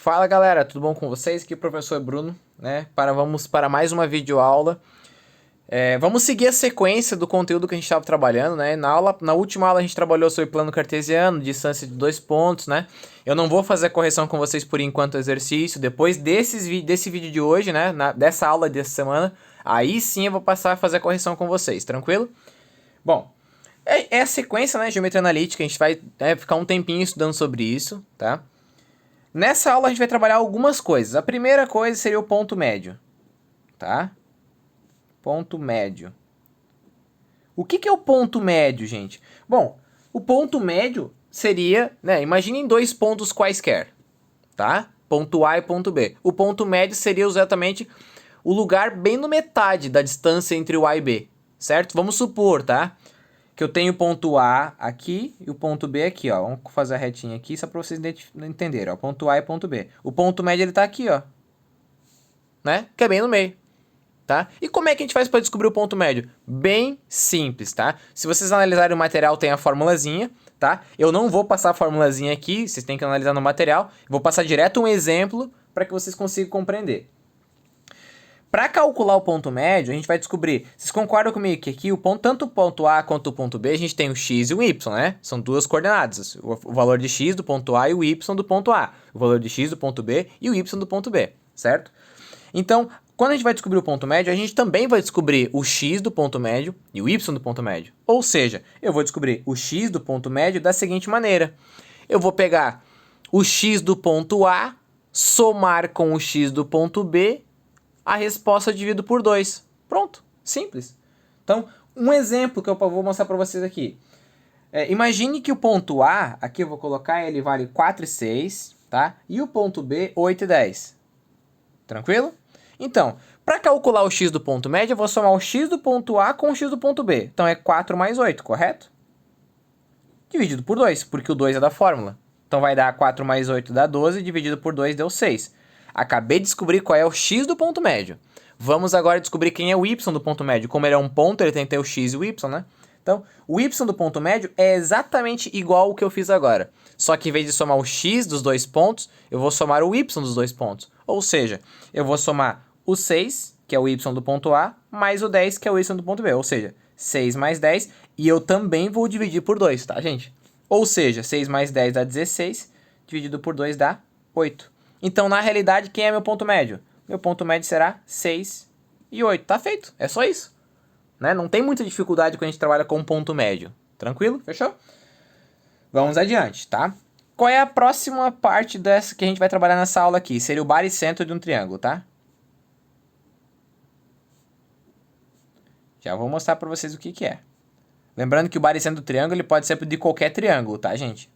Fala galera, tudo bom com vocês? Aqui é o professor Bruno, né? Vamos para mais uma videoaula. Vamos seguir a sequência do conteúdo que a gente estava trabalhando, né? Na última aula a gente trabalhou sobre plano cartesiano, distância de 2 pontos, né? Eu não vou fazer a correção com vocês por enquanto exercício. Depois desse vídeo de hoje, né? Dessa aula dessa semana, aí sim eu vou passar a fazer a correção com vocês, tranquilo? Bom, é a sequência, né? Geometria analítica, a gente vai ficar um tempinho estudando sobre isso, tá? Nessa aula a gente vai trabalhar algumas coisas. A primeira coisa seria o ponto médio, tá? Ponto médio. O que é o ponto médio, gente? Bom, o ponto médio seria, né? Imaginem dois pontos quaisquer, tá? Ponto A e ponto B. O ponto médio seria exatamente o lugar bem no metade da distância entre o A e B, certo? Vamos supor, tá? Que eu tenho o ponto A aqui e o ponto B aqui, ó. Vamos fazer a retinha aqui só para vocês entenderem, ó. Ponto A e ponto B. O ponto médio ele tá aqui, ó. Né? Que é bem no meio, tá? E como é que a gente faz para descobrir o ponto médio? Bem simples, tá? Se vocês analisarem o material, tem a formulazinha, tá? Eu não vou passar a formulazinha aqui, vocês têm que analisar no material. Vou passar direto um exemplo para que vocês consigam compreender. Para calcular o ponto médio, a gente vai descobrir, vocês concordam comigo que aqui tanto o ponto A quanto o ponto B, a gente tem o x e o y, né? São duas coordenadas, o valor de x do ponto A e o y do ponto A, o valor de x do ponto B e o y do ponto B, certo? Então, quando a gente vai descobrir o ponto médio, a gente também vai descobrir o x do ponto médio e o y do ponto médio. Ou seja, eu vou descobrir o x do ponto médio da seguinte maneira. Eu vou pegar o x do ponto A, somar com o x do ponto B, a resposta dividido por 2. Pronto, simples. Então, um exemplo que eu vou mostrar para vocês aqui. Imagine que o ponto A, aqui eu vou colocar, ele vale 4 e 6, tá? E o ponto B, 8 e 10. Tranquilo? Então, para calcular o x do ponto médio, eu vou somar o x do ponto A com o x do ponto B. Então, é 4 mais 8, correto? Dividido por 2, porque o 2 é da fórmula. Então, vai dar 4 mais 8 dá 12, dividido por 2 deu 6. Acabei de descobrir qual é o x do ponto médio. Vamos agora descobrir quem é o y do ponto médio. Como ele é um ponto, ele tem que ter o x e o y, né? Então, o y do ponto médio é exatamente igual ao que eu fiz agora. Só que em vez de somar o x dos dois pontos, eu vou somar o y dos dois pontos. Ou seja, eu vou somar o 6, que é o y do ponto A, mais o 10, que é o y do ponto B. Ou seja, 6 mais 10, e eu também vou dividir por 2, tá, gente? Ou seja, 6 mais 10 dá 16, dividido por 2 dá 8. Então, na realidade, quem é meu ponto médio? Meu ponto médio será 6 e 8. Tá feito, é só isso. Né? Não tem muita dificuldade quando a gente trabalha com ponto médio. Tranquilo? Fechou? Vamos adiante, tá? Qual é a próxima parte dessa que a gente vai trabalhar nessa aula aqui? Seria o baricentro de um triângulo, tá? Já vou mostrar para vocês o que é. Lembrando que o baricentro do triângulo ele pode ser de qualquer triângulo, tá, gente?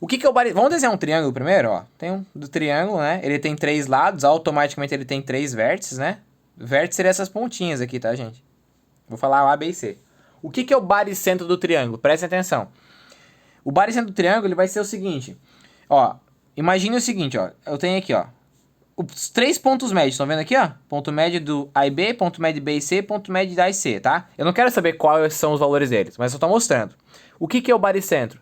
O que é o baricentro? Vamos desenhar um triângulo primeiro, ó. Tem um do triângulo, né? Ele tem 3 lados, automaticamente ele tem 3 vértices, né? Vértices seriam essas pontinhas aqui, tá, gente? Vou falar A, B e C. O que é o baricentro do triângulo? Prestem atenção. O baricentro do triângulo ele vai ser o seguinte. Ó, imagine o seguinte, ó. Eu tenho aqui, ó. Os 3 pontos médios, estão vendo aqui, ó? Ponto médio do A e B, ponto médio B e C, ponto médio de A e C, tá? Eu não quero saber quais são os valores deles, mas eu tô mostrando. O que é o baricentro?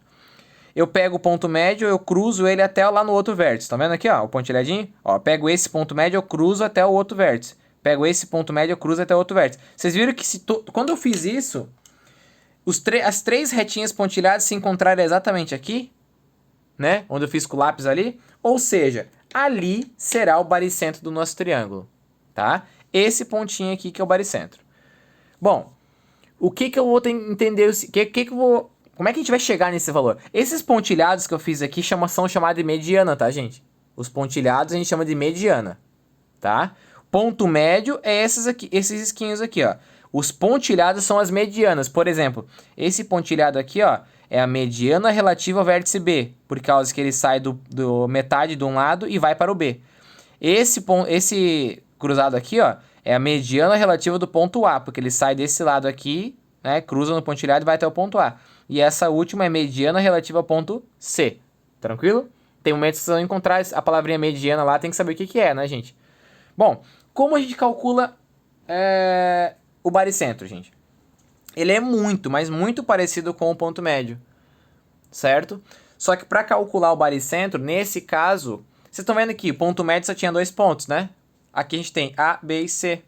Eu pego o ponto médio, eu cruzo ele até lá no outro vértice. Tá vendo aqui, ó, o pontilhadinho? Ó, pego esse ponto médio, eu cruzo até o outro vértice. Pego esse ponto médio, eu cruzo até o outro vértice. Vocês viram que quando eu fiz isso, as 3 retinhas pontilhadas se encontraram exatamente aqui, né? Onde eu fiz com o lápis ali. Ou seja, ali será o baricentro do nosso triângulo, tá? Esse pontinho aqui que é o baricentro. Bom, o que eu vou entender? Como é que a gente vai chegar nesse valor? Esses pontilhados que eu fiz aqui são chamados de mediana, tá, gente? Os pontilhados a gente chama de mediana, tá? Ponto médio é esses risquinhos aqui, ó. Os pontilhados são as medianas. Por exemplo, esse pontilhado aqui, ó, é a mediana relativa ao vértice B, por causa que ele sai do metade de um lado e vai para o B. Esse cruzado aqui, ó, é a mediana relativa do ponto A, porque ele sai desse lado aqui, né, cruza no pontilhado e vai até o ponto A. E essa última é mediana relativa ao ponto C. Tranquilo? Tem momentos que vocês vão encontrar a palavrinha mediana lá, tem que saber o que é, né, gente? Bom, como a gente calcula o baricentro, gente? Ele é muito, mas muito parecido com o ponto médio, certo? Só que para calcular o baricentro, nesse caso, Vocês estão vendo aqui, o ponto médio só tinha 2 pontos, né? Aqui a gente tem A, B e C,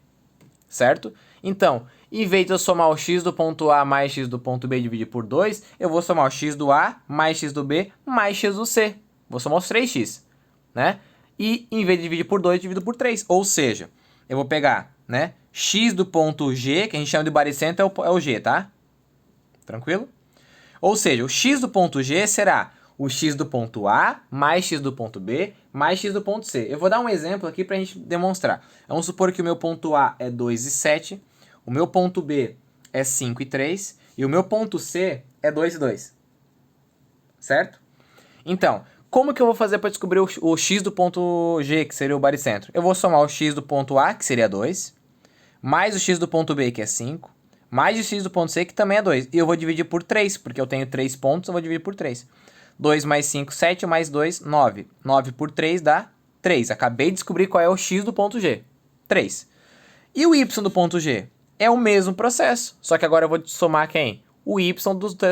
certo? Então, em vez de eu somar o x do ponto A mais x do ponto B e dividir por 2, eu vou somar o x do A mais x do B mais x do C. Vou somar os 3x, né? E em vez de dividir por 2, eu divido por 3. Ou seja, eu vou pegar, né, x do ponto G, que a gente chama de baricentro, é o G, tá? Tranquilo? Ou seja, o x do ponto G será o x do ponto A mais x do ponto B mais x do ponto C. Eu vou dar um exemplo aqui para a gente demonstrar. Vamos supor que o meu ponto A é 2 e 7, o meu ponto B é 5 e 3 e o meu ponto C é 2 e 2. Certo? Então, como que eu vou fazer para descobrir o x do ponto G, que seria o baricentro? Eu vou somar o x do ponto A, que seria 2, mais o x do ponto B, que é 5, mais o x do ponto C, que também é 2. E eu vou dividir por 3, porque eu tenho 3 pontos, eu vou dividir por 3. 2 mais 5, 7, mais 2, 9. 9 por 3 dá 3. Acabei de descobrir qual é o x do ponto G. 3. E o y do ponto G? É o mesmo processo, só que agora eu vou somar quem? O y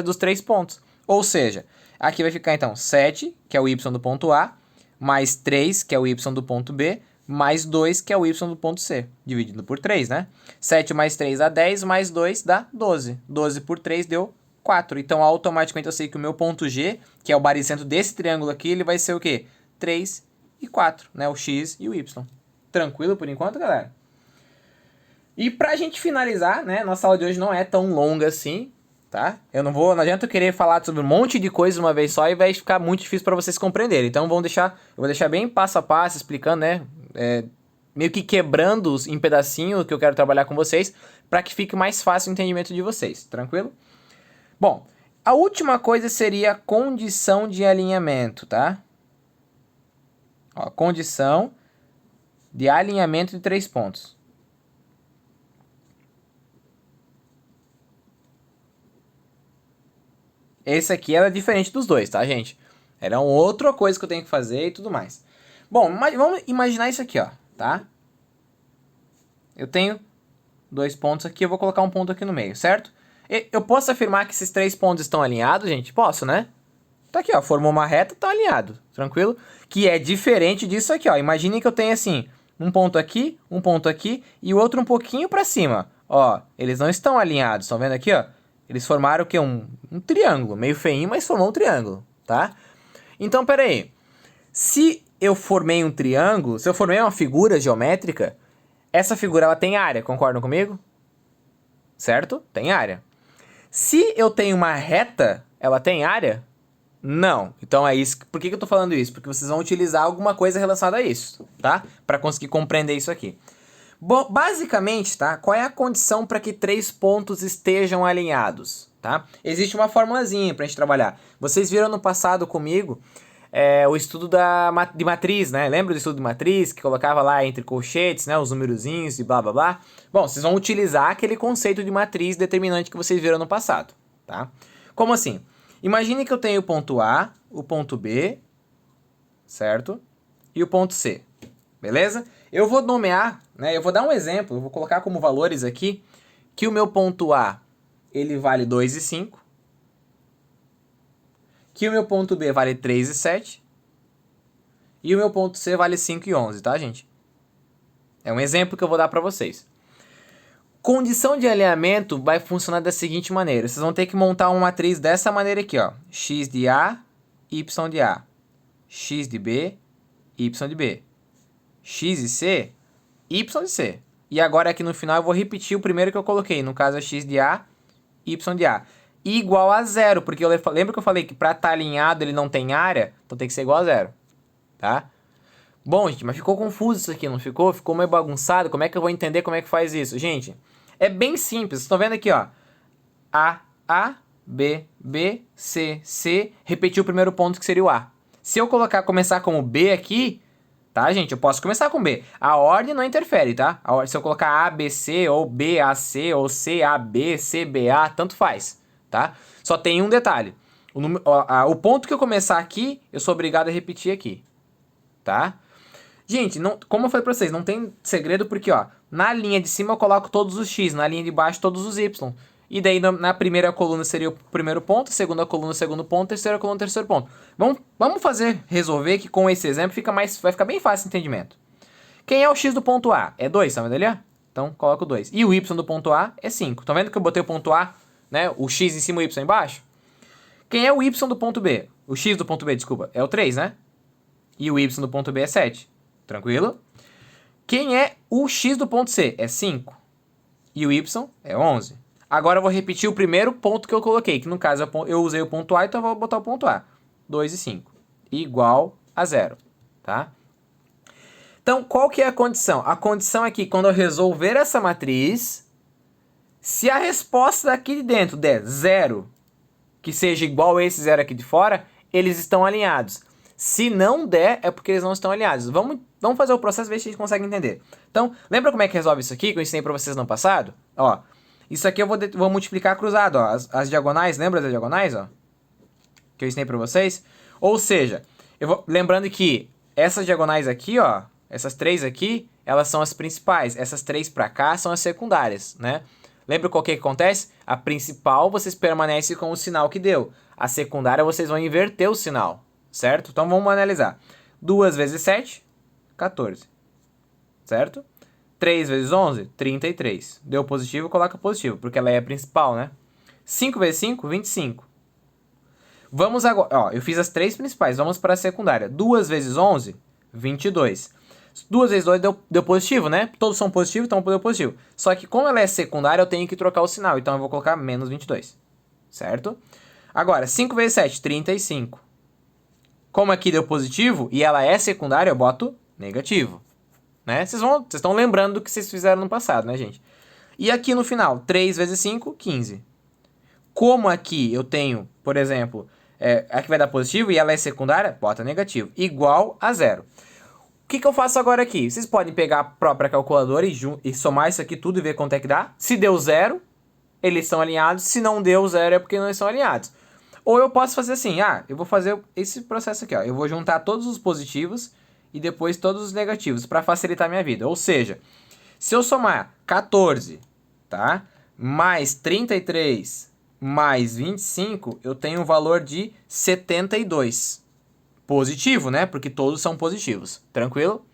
dos 3 pontos. Ou seja, aqui vai ficar então 7, que é o y do ponto A, mais 3, que é o y do ponto B, mais 2, que é o y do ponto C, dividido por 3, né? 7 mais 3 dá 10, mais 2 dá 12. 12 por 3 deu 4. Então, automaticamente eu sei que o meu ponto G, que é o baricentro desse triângulo aqui, ele vai ser o quê? 3 e 4, né? O x e o y. Tranquilo por enquanto, galera? E pra gente finalizar, né? Nossa aula de hoje não é tão longa assim, tá? Não adianta eu querer falar sobre um monte de coisa uma vez só e vai ficar muito difícil para vocês compreenderem. Então, eu vou deixar bem passo a passo, explicando, né? Meio que quebrando em pedacinho que eu quero trabalhar com vocês, para que fique mais fácil o entendimento de vocês, tranquilo? Bom, a última coisa seria a condição de alinhamento, tá? Ó, condição de alinhamento de 3 pontos. Esse aqui era diferente dos dois, tá, gente? Era uma outra coisa que eu tenho que fazer e tudo mais. Bom, mas vamos imaginar isso aqui, ó, tá? Eu tenho 2 pontos aqui, eu vou colocar um ponto aqui no meio, certo? Eu posso afirmar que esses 3 pontos estão alinhados, gente? Posso, né? Tá aqui, ó, formou uma reta, tá alinhado, tranquilo? Que é diferente disso aqui, ó. Imagine que eu tenho assim, um ponto aqui e o outro um pouquinho pra cima. Ó, eles não estão alinhados, estão vendo aqui, ó? Eles formaram o quê? Um triângulo, meio feinho, mas formou um triângulo, tá? Então, pera aí. Se eu formei um triângulo, se eu formei uma figura geométrica, essa figura ela tem área, concordam comigo? Certo? Tem área. Se eu tenho uma reta, ela tem área? Não. Então é isso. Por que eu tô falando isso? Porque vocês vão utilizar alguma coisa relacionada a isso, tá? Para conseguir compreender isso aqui. Bom, basicamente, tá? Qual é a condição para que 3 pontos estejam alinhados, tá? Existe uma formulazinha pra gente trabalhar. Vocês viram no passado comigo o estudo de matriz, né? Lembra do estudo de matriz que colocava lá entre colchetes, né? Os numerozinhos e blá blá blá. Bom, vocês vão utilizar aquele conceito de matriz determinante que vocês viram no passado, tá? Como assim? Imagine que eu tenho o ponto A, o ponto B, certo? E o ponto C, beleza? Eu vou nomear, né? Eu vou dar um exemplo, eu vou colocar como valores aqui que o meu ponto A, ele vale 2 e 5. Que o meu ponto B vale 3 e 7. E o meu ponto C vale 5 e 11, tá, gente? É um exemplo que eu vou dar para vocês. Condição de alinhamento vai funcionar da seguinte maneira. Vocês vão ter que montar uma matriz dessa maneira aqui, ó. X de A, Y de A. X de B, Y de B. X de C, Y de C. E agora aqui no final eu vou repetir o primeiro que eu coloquei. No caso é X de A, Y de A. Igual a zero, porque lembra que eu falei que para estar alinhado ele não tem área? Então tem que ser igual a zero, tá? Bom, gente, mas ficou confuso isso aqui, não ficou? Ficou meio bagunçado? Como é que eu vou entender como é que faz isso? Gente, é bem simples. Vocês estão vendo aqui, ó. A, B, B, C, C. Repetir o primeiro ponto que seria o A. Se eu começar como B aqui, tá, gente? Eu posso começar com B. A ordem não interfere, tá? Se eu colocar A, B, C, ou B, A, C, ou C, A, B, C, B, A, tanto faz, tá? Só tem um detalhe. O ponto que eu começar aqui, eu sou obrigado a repetir aqui, tá? Gente, como eu falei pra vocês, não tem segredo porque, ó, na linha de cima eu coloco todos os X, na linha de baixo todos os Y. E daí na primeira coluna seria o primeiro ponto, segunda coluna o segundo ponto, terceira coluna o terceiro ponto. Vamos resolver que com esse exemplo vai ficar bem fácil o entendimento. Quem é o x do ponto A? É 2, tá vendo ali? Então coloca o 2. E o y do ponto A é 5. Estão vendo que eu botei o ponto A, né? O x em cima e o y embaixo? Quem é o y do ponto B? O x do ponto B, desculpa, é o 3, né? E o y do ponto B é 7. Tranquilo? Quem é o x do ponto C? É 5. E o y é 11. Agora eu vou repetir o primeiro ponto que eu coloquei, que no caso eu usei o ponto A, então eu vou botar o ponto A. 2 e 5. Igual a 0. Tá? Então, qual que é a condição? A condição é que quando eu resolver essa matriz, se a resposta daqui de dentro der 0, que seja igual a esse 0 aqui de fora, eles estão alinhados. Se não der, é porque eles não estão alinhados. Vamos fazer o processo e ver se a gente consegue entender. Então, lembra como é que resolve isso aqui, que eu ensinei para vocês no passado? Ó, isso aqui eu vou multiplicar cruzado, ó, as diagonais, lembra das diagonais, ó? Que eu ensinei para vocês? Ou seja, lembrando que essas diagonais aqui, ó, essas três aqui, elas são as principais. Essas três para cá são as secundárias, né? Lembra qual que acontece? A principal vocês permanecem com o sinal que deu. A secundária vocês vão inverter o sinal, certo? Então vamos analisar. 2 vezes 7, 14. Certo? 3 vezes 11, 33. Deu positivo, coloca positivo, porque ela é a principal, né? 5 vezes 5, 25. Vamos agora, ó, eu fiz as três principais, vamos para a secundária. 2 vezes 11, 22. 2 vezes 2 deu positivo, né? Todos são positivos, então deu positivo. Só que como ela é secundária, eu tenho que trocar o sinal, então eu vou colocar menos 22. Certo? Agora, 5 vezes 7, 35. Como aqui deu positivo e ela é secundária, eu boto negativo. Né? Vocês estão lembrando do que vocês fizeram no passado, né, gente? E aqui no final, 3 vezes 5, 15. Como aqui eu tenho, por exemplo, aqui vai dar positivo e ela é secundária, bota negativo. Igual a 0. O que eu faço agora aqui? Vocês podem pegar a própria calculadora e somar isso aqui tudo e ver quanto é que dá. Se deu 0, eles estão alinhados. Se não deu 0, é porque não estão alinhados. Ou eu posso fazer assim, eu vou fazer esse processo aqui, ó. Eu vou juntar todos os positivos e depois todos os negativos para facilitar a minha vida. Ou seja, se eu somar 14, tá? Mais 33 mais 25, eu tenho um valor de 72. Positivo, né? Porque todos são positivos. Tranquilo?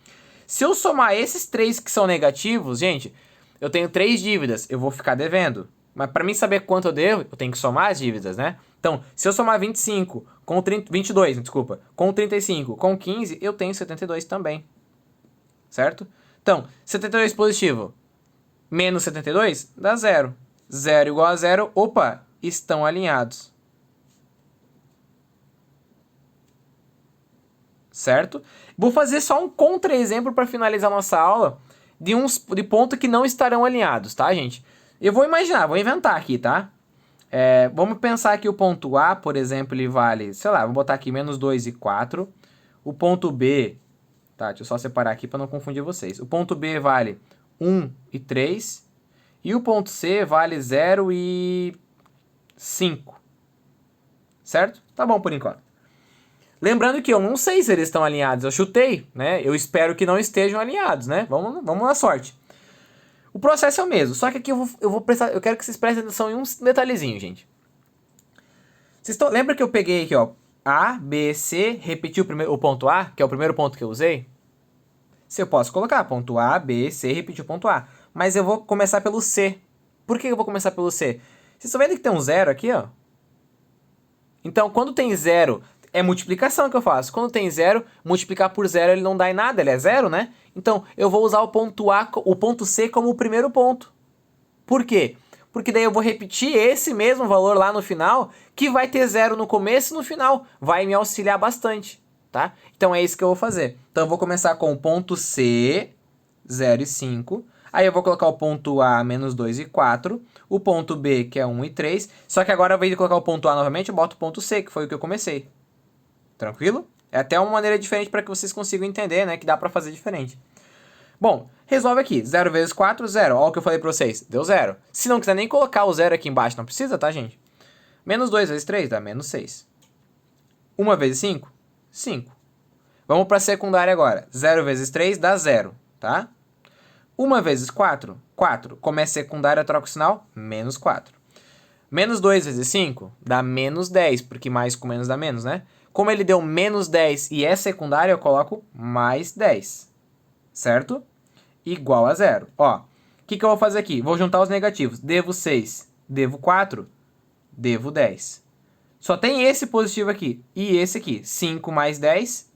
Se eu somar esses três que são negativos, gente, eu tenho 3 dívidas. Eu vou ficar devendo. Mas para mim saber quanto eu devo, eu tenho que somar as dívidas, né? Então, se eu somar 25 com 22, desculpa, com 35, com 15, eu tenho 72 também. Certo? Então, 72 positivo menos 72 dá 0. 0 igual a 0, opa, estão alinhados. Certo? Vou fazer só um contra-exemplo para finalizar nossa aula de pontos que não estarão alinhados, tá, gente? Eu vou imaginar, vou inventar aqui, tá? Vamos pensar que o ponto A, por exemplo, ele vale, sei lá, vou botar aqui menos 2 e 4. O ponto B, tá, deixa eu só separar aqui para não confundir vocês. O ponto B vale 1 e 3. E o ponto C vale 0 e 5. Certo? Tá bom por enquanto. Lembrando que eu não sei se eles estão alinhados, eu chutei, né? Eu espero que não estejam alinhados, né? Vamos na sorte. O processo é o mesmo, só que aqui eu quero que vocês prestem atenção em um detalhezinho, gente. Lembra que eu peguei aqui, ó, A, B, C, repeti o ponto A, que é o primeiro ponto que eu usei? Se eu posso colocar ponto A, B, C, repetir o ponto A. Mas eu vou começar pelo C. Por que eu vou começar pelo C? Vocês estão vendo que tem um 0 aqui, ó? Então, quando tem 0, é multiplicação que eu faço. Quando tem 0, multiplicar por 0 ele não dá em nada, ele é 0, né? Então, eu vou usar o ponto C como o primeiro ponto. Por quê? Porque daí eu vou repetir esse mesmo valor lá no final, que vai ter 0 no começo e no final. Vai me auxiliar bastante, tá? Então, é isso que eu vou fazer. Então, eu vou começar com o ponto C, 0 e 5. Aí eu vou colocar o ponto A, menos 2 e 4. O ponto B, que é 1 e 3. Só que agora, ao invés de colocar o ponto A novamente, eu boto o ponto C, que foi o que eu comecei. Tranquilo? É até uma maneira diferente para que vocês consigam entender, né? Que dá para fazer diferente. Bom, resolve aqui. 0 vezes 4, 0. Olha o que eu falei para vocês. Deu 0. Se não quiser nem colocar o 0 aqui embaixo, não precisa, tá, gente? Menos 2 vezes 3 dá menos 6. 1 vezes 5? 5. Vamos para a secundária agora. 0 vezes 3 dá 0, tá? 1 vezes 4? 4. Como é secundária, eu troco o sinal. Menos 4. Menos 2 vezes 5 dá menos 10, porque mais com menos dá menos, né? Como ele deu menos 10 e é secundário, eu coloco mais 10, certo? Igual a zero. Ó, o que eu vou fazer aqui? Vou juntar os negativos. Devo 6, devo 4, devo 10. Só tem esse positivo aqui e esse aqui. 5 mais 10,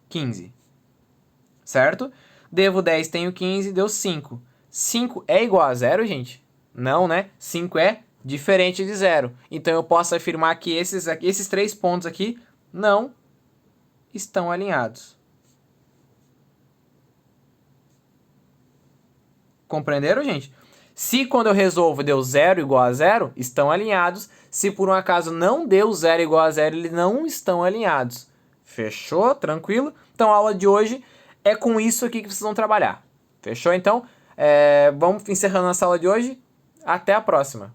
15. Certo? Devo 10, tenho 15, deu 5. 5 é igual a zero, gente? Não, né? 5 é diferente de zero. Então eu posso afirmar que esses 3 pontos aqui não estão alinhados. Compreenderam, gente? Se quando eu resolvo deu 0 igual a zero, estão alinhados. Se por um acaso não deu 0 igual a zero, eles não estão alinhados. Fechou? Tranquilo? Então a aula de hoje é com isso aqui que vocês vão trabalhar. Fechou? Então, vamos encerrando nossa aula de hoje. Até a próxima.